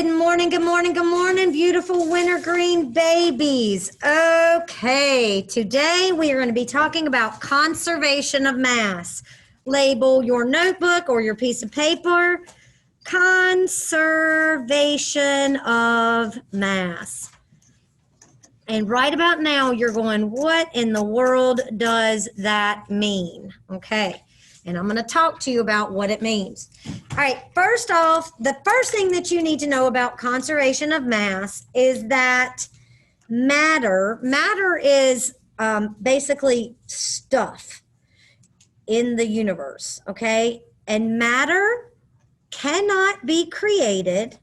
Good morning, good morning, good morning, beautiful wintergreen babies. Okay, today we are going to be talking about conservation of mass. Label your notebook or your piece of paper, conservation of mass. And right about now, you're going, what in the world does that mean? Okay, and I'm going to talk to you about what it means. All right, first off, the first thing that you need to know about conservation of mass is that matter is basically stuff in the universe, okay? And matter cannot be created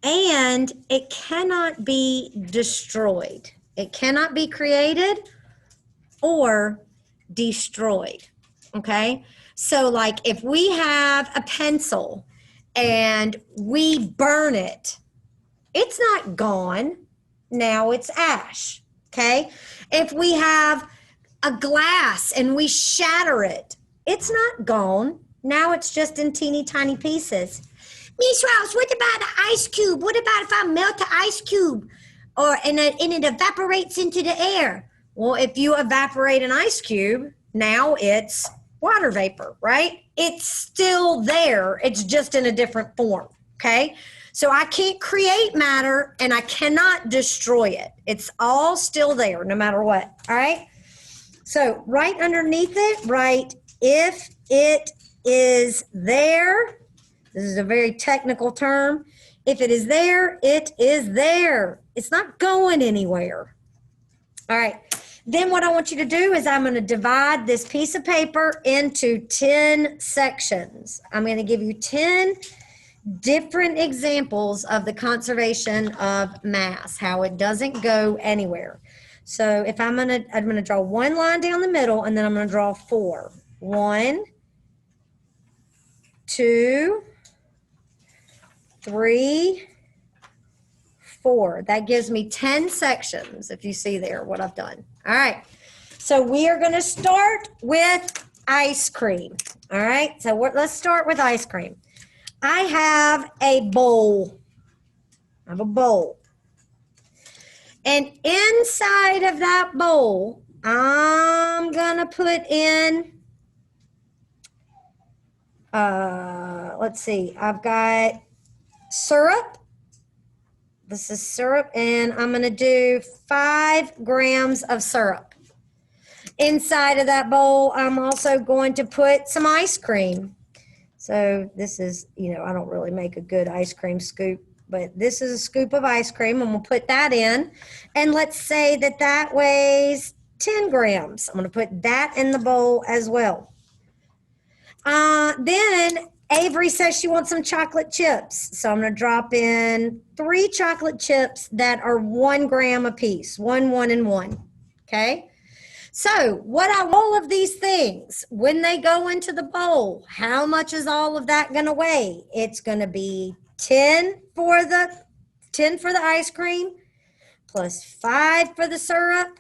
and it cannot be destroyed. It cannot be created or destroyed, okay? So like if we have a pencil and we burn it, it's not gone. Now it's ash, okay? If we have a glass and we shatter it, it's not gone. Now it's just in teeny tiny pieces. Miss Rouse, what about an ice cube? What about if I melt the ice cube and it evaporates into the air? Well, if you evaporate an ice cube, now it's water vapor, right? It's still there. It's just in a different form, okay? So I can't create matter and I cannot destroy it. It's all still there no matter what, all right? So right underneath it, write if it is there. This is a very technical term. If it is there, it is there. It's not going anywhere. All right. Then what I want you to do is I'm going to divide this piece of paper into 10 sections. I'm going to give you 10 different examples of the conservation of mass, how it doesn't go anywhere. So if I'm going to draw one line down the middle and then I'm going to draw 4. 1, 2, 3, 4. That gives me 10 sections, if you see there what I've done. All right. So we are going to start with ice cream. All right. So let's start with ice cream. I have a bowl. I have a bowl. And inside of that bowl, I'm going to put in, let's see, I've got syrup. This is syrup, and I'm going to do 5 grams of syrup. Inside of that bowl, I'm also going to put some ice cream. So this is, I don't really make a good ice cream scoop, but this is a scoop of ice cream, and we'll put that in. And let's say that that weighs 10 grams. I'm going to put that in the bowl as well. Then Avery says she wants some chocolate chips. So I'm going to drop in 3 chocolate chips that are 1 gram a piece, 1, 1, and 1. Okay. So all of these things, when they go into the bowl, how much is all of that going to weigh? It's going to be 10 for the ice cream, plus 5 for the syrup,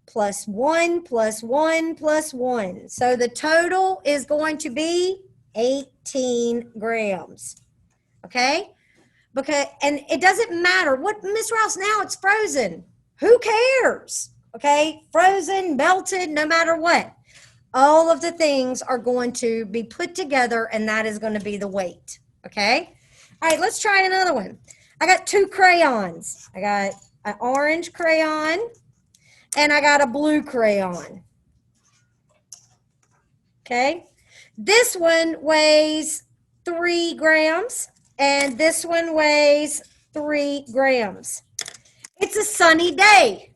plus 1, plus 1, plus 1. So the total is going to be 18 grams. Okay? And it doesn't matter what, Miss Rouse, now it's frozen. Who cares? Okay? Frozen, melted, no matter what. All of the things are going to be put together, and that is going to be the weight. Okay? All right, let's try another one. I got 2 crayons. I got an orange crayon and I got a blue crayon. Okay? This one weighs 3 grams and this one weighs 3 grams. It's a sunny day.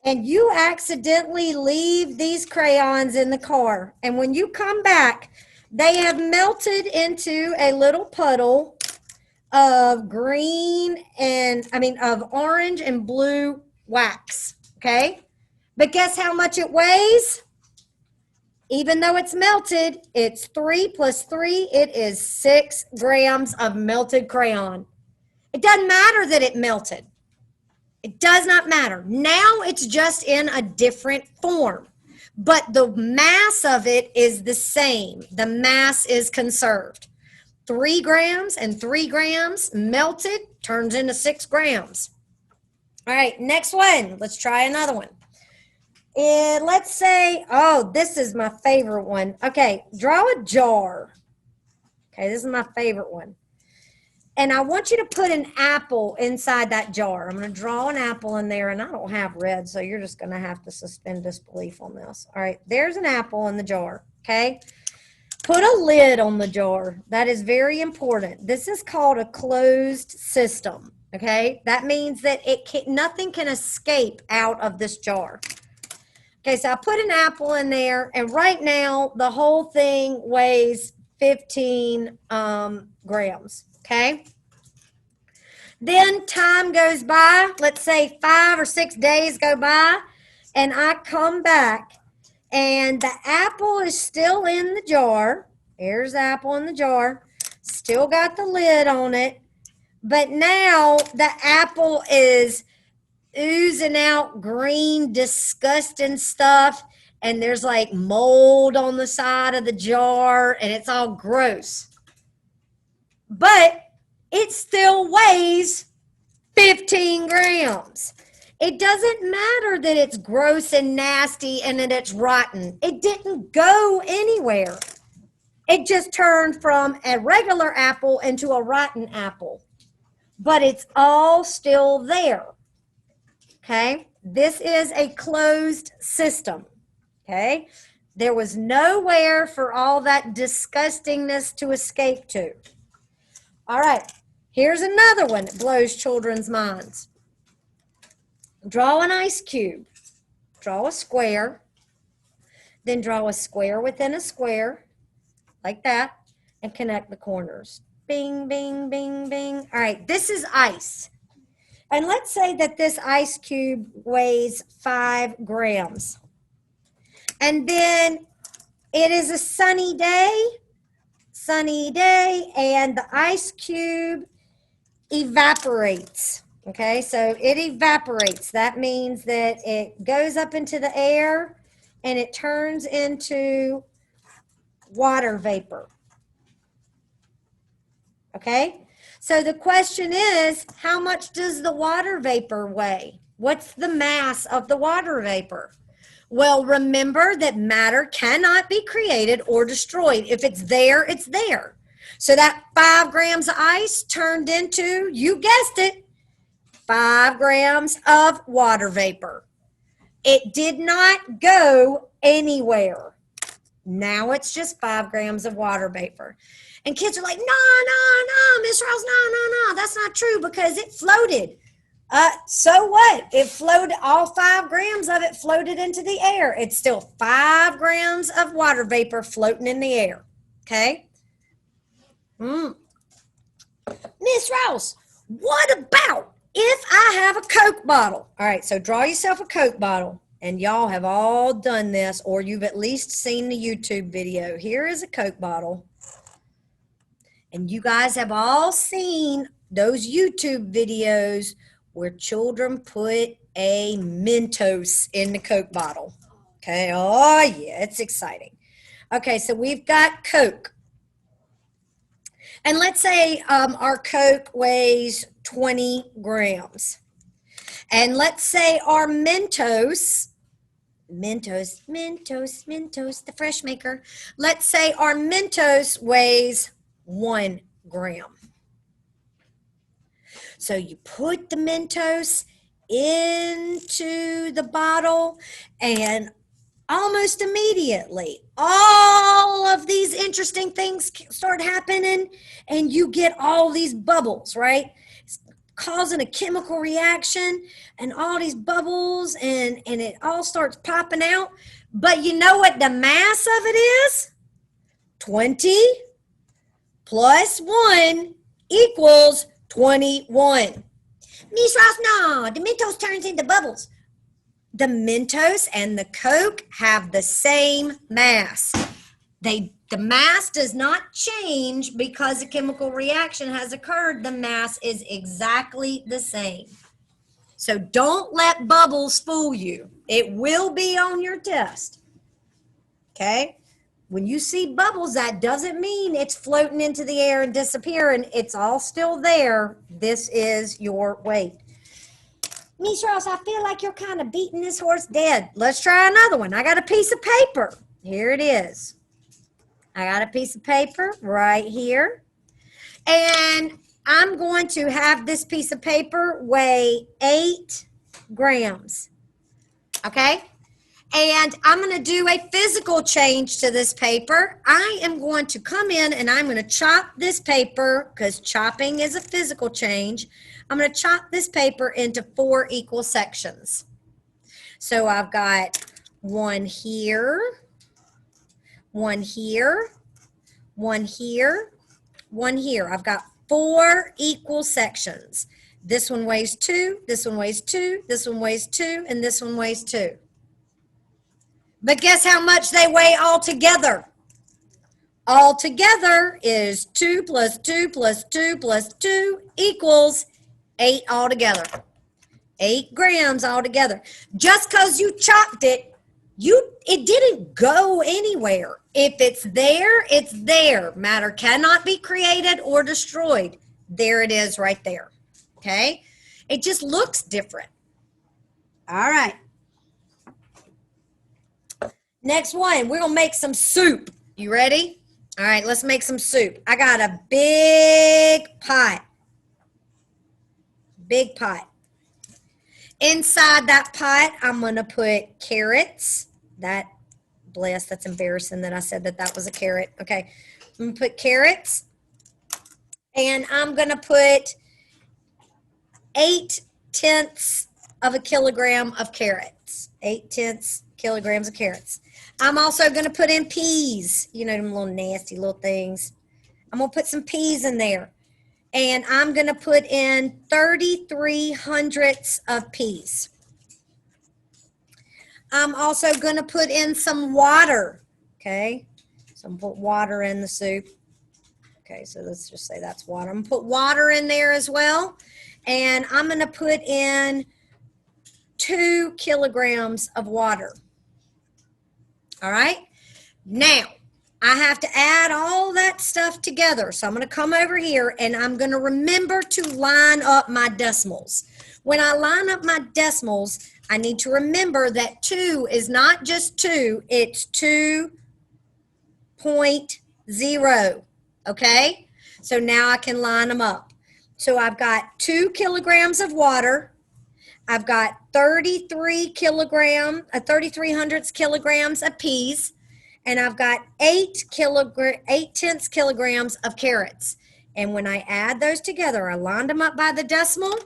And you accidentally leave these crayons in the car. And when you come back, they have melted into a little puddle of of orange and blue wax. Okay? But guess how much it weighs? Even though it's melted, it's 3 plus 3. It is 6 grams of melted crayon. It doesn't matter that it melted. It does not matter. Now it's just in a different form. but the mass of it is the same. The mass is conserved. 3 grams and 3 grams melted turns into 6 grams. All right, next one. Let's try another one. And let's say, oh, this is my favorite one. Okay, draw a jar. Okay, this is my favorite one. And I want you to put an apple inside that jar. I'm going to draw an apple in there, and I don't have red, so you're just going to have to suspend disbelief on this. All right, there's an apple in the jar, okay? Put a lid on the jar. That is very important. This is called a closed system, okay? That means that nothing can escape out of this jar. Okay, so I put an apple in there, and right now the whole thing weighs 15 grams. Okay. Then time goes by, let's say 5 or 6 days go by, and I come back and the apple is still in the jar. Here's the apple in the jar, still got the lid on it, but now the apple is oozing out green, disgusting stuff, and there's like mold on the side of the jar, and it's all gross. But it still weighs 15 grams. It doesn't matter that it's gross and nasty and that it's rotten. It didn't go anywhere. It just turned from a regular apple into a rotten apple. But it's all still there. Okay? This is a closed system. Okay? There was nowhere for all that disgustingness to escape to. All right, here's another one that blows children's minds. Draw an ice cube. Draw a square. Then draw a square within a square, like that, and connect the corners. Bing, bing, bing, bing. All right, this is ice. And let's say that this ice cube weighs 5 grams. And then it is a sunny day, and the ice cube evaporates. Okay, so it evaporates. That means that it goes up into the air and it turns into water vapor. Okay, so the question is, how much does the water vapor weigh? What's the mass of the water vapor? Well, remember that matter cannot be created or destroyed. If it's there, it's there. So that 5 grams of ice turned into, you guessed it, 5 grams of water vapor. It did not go anywhere. Now it's just 5 grams of water vapor. And kids are like, no, Miss Rouse, no, that's not true because it floated. So what? It floated, all 5 grams of it floated into the air. It's still 5 grams of water vapor floating in the air. Okay? Miss Rouse, what about if I have a Coke bottle? All right, so draw yourself a Coke bottle. And y'all have all done this, or you've at least seen the YouTube video. Here is a Coke bottle. And you guys have all seen those YouTube videos where children put a Mentos in the Coke bottle. Okay, oh yeah, it's exciting. Okay, so we've got Coke. And let's say our Coke weighs 20 grams. And let's say our Mentos, the fresh maker. Let's say our Mentos weighs 1 gram. So you put the Mentos into the bottle, and almost immediately, all of these interesting things start happening, and you get all these bubbles, right? It's causing a chemical reaction, and all these bubbles, and it all starts popping out. But you know what the mass of it is? 20 plus 1 equals 21. Miss Ross, no, the Mentos turns into bubbles. The Mentos and the Coke have the same mass. The mass does not change because a chemical reaction has occurred. The mass is exactly the same. So don't let bubbles fool you. It will be on your test. Okay? When you see bubbles, that doesn't mean it's floating into the air and disappearing. It's all still there. This is your weight. Miss Ross, I feel like you're kind of beating this horse dead. Let's try another one. I got a piece of paper. Here it is. I got a piece of paper right here. And I'm going to have this piece of paper weigh 8 grams. Okay? And I'm going to do a physical change to this paper. I am going to come in and I'm going to chop this paper, because chopping is a physical change. I'm going to chop this paper into 4 equal sections. So I've got one here, one here, one here, one here. I've got 4 equal sections. This one weighs 2, this one weighs 2, this one weighs 2, and this one weighs 2. But guess how much they weigh all together? All together is 2 plus 2 plus 2 plus 2 equals 8 altogether. 8 grams altogether. Just because you chopped it, it didn't go anywhere. If it's there, it's there. Matter cannot be created or destroyed. There it is right there. Okay? It just looks different. All right. Next one, we're going to make some soup. You ready? All right, let's make some soup. I got a big pot. Big pot. Inside that pot, I'm going to put carrots. That's embarrassing that I said that was a carrot. Okay, I'm going to put carrots. And I'm going to put 8/10 of a kilogram of carrots. 8/10 kilograms of carrots. I'm also going to put in peas. You know, them little nasty little things. I'm going to put some peas in there. And I'm going to put in 33 hundredths of peas. I'm also going to put in some water. Okay. So I'm going to put water in the soup. Okay, so let's just say that's water. I'm going to put water in there as well. And I'm going to put in 2 kilograms of water. All right. Now, I have to add all that stuff together. So I'm going to come over here and I'm going to remember to line up my decimals. When I line up my decimals, I need to remember that 2 is not just 2, it's 2.0. Okay? So now I can line them up. So I've got 2 kilograms of water. I've got 33 hundredths kilograms of peas, and I've got 8/10 kilograms of carrots. And when I add those together, I lined them up by the decimal.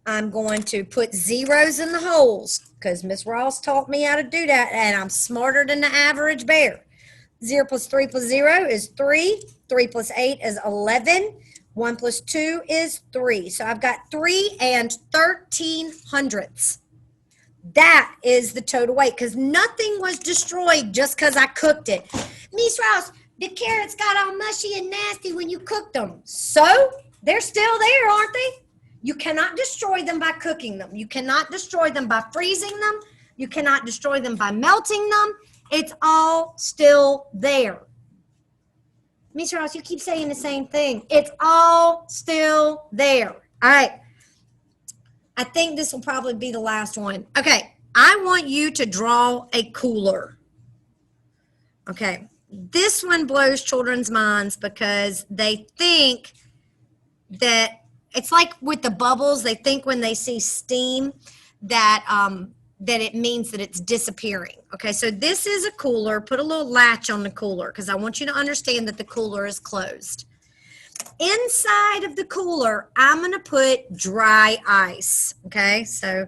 I'm going to put zeros in the holes because Miss Ross taught me how to do that, and I'm smarter than the average bear. 0 plus 3 plus 0 is 3. 3 plus 8 is 11. 1 plus 2 is 3. So I've got 3 and 13 hundredths. That is the total weight because nothing was destroyed just because I cooked it. Miss Ross, the carrots got all mushy and nasty when you cooked them. So they're still there, aren't they? You cannot destroy them by cooking them. You cannot destroy them by freezing them. You cannot destroy them by melting them. It's all still there. Miss Ross, you keep saying the same thing. It's all still there. All right. I think this will probably be the last one. Okay. I want you to draw a cooler. Okay. This one blows children's minds because they think that it's like with the bubbles, they think when they see steam that it means that it's disappearing. Okay, so this is a cooler. Put a little latch on the cooler because I want you to understand that the cooler is closed. Inside of the cooler, I'm going to put dry ice. Okay, so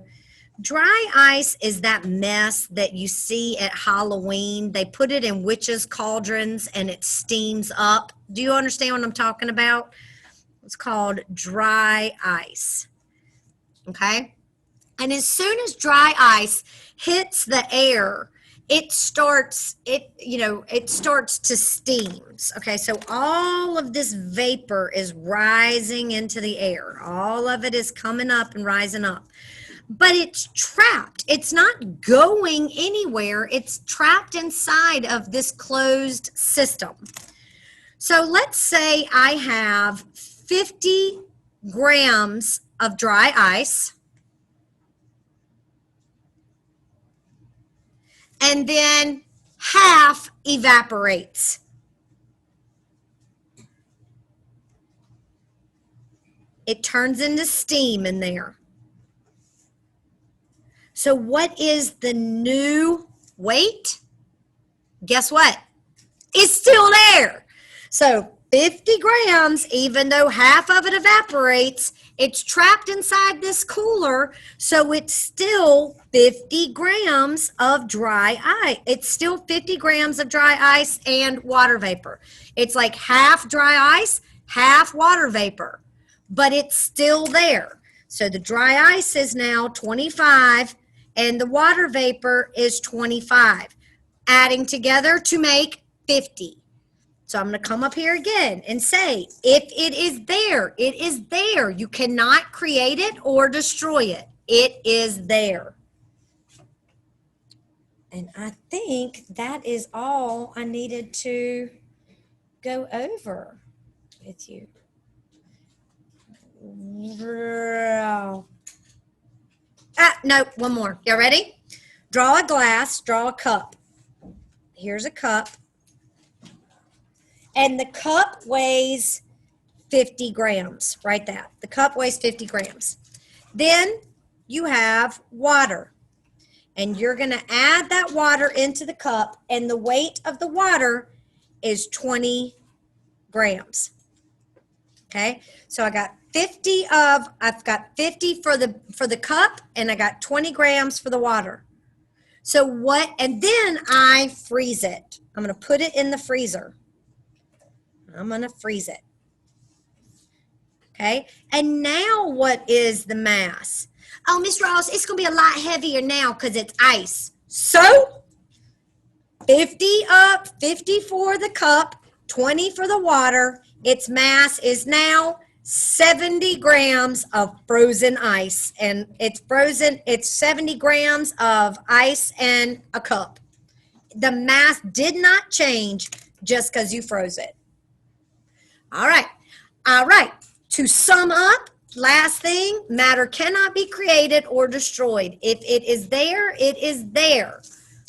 dry ice is that mess that you see at Halloween. They put it in witches' cauldrons and it steams up. Do you understand what I'm talking about? It's called dry ice. Okay? And as soon as dry ice hits the air, it starts to steam. Okay, so all of this vapor is rising into the air. All of it is coming up and rising up. but it's trapped. It's not going anywhere. It's trapped inside of this closed system. So let's say I have 50 grams of dry ice, and then half evaporates. It turns into steam in there. So what is the new weight? Guess what? It's still there. So 50 grams, even though half of it evaporates, it's trapped inside this cooler, so it's still 50 grams of dry ice. It's still 50 grams of dry ice and water vapor. It's like half dry ice, half water vapor, but it's still there. So the dry ice is now 25 and the water vapor is 25, adding together to make 50. So I'm going to come up here again and say, if it is there, it is there. You cannot create it or destroy it. It is there. And I think that is all I needed to go over with you. No, one more. Y'all ready? Draw a glass, draw a cup. Here's a cup. And the cup weighs 50 grams, right that. The cup weighs 50 grams. Then you have water. And you're going to add that water into the cup, and the weight of the water is 20 grams. Okay? So I've got 50 for the cup, and I got 20 grams for the water. So what, and then I freeze it. I'm going to put it in the freezer. I'm going to freeze it. Okay. And now what is the mass? Oh, Miss Ross, it's going to be a lot heavier now because it's ice. So 50 up, 50 for the cup, 20 for the water. Its mass is now 70 grams of frozen ice. And it's frozen. It's 70 grams of ice and a cup. The mass did not change just because you froze it. All right. All right. To sum up, last thing, matter cannot be created or destroyed. If it is there, it is there.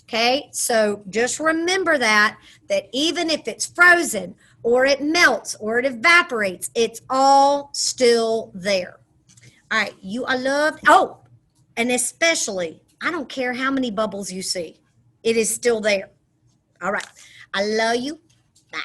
Okay? So just remember that even if it's frozen or it melts or it evaporates, it's all still there. All right. You are loved. Oh, and especially, I don't care how many bubbles you see. It is still there. All right. I love you. Bye.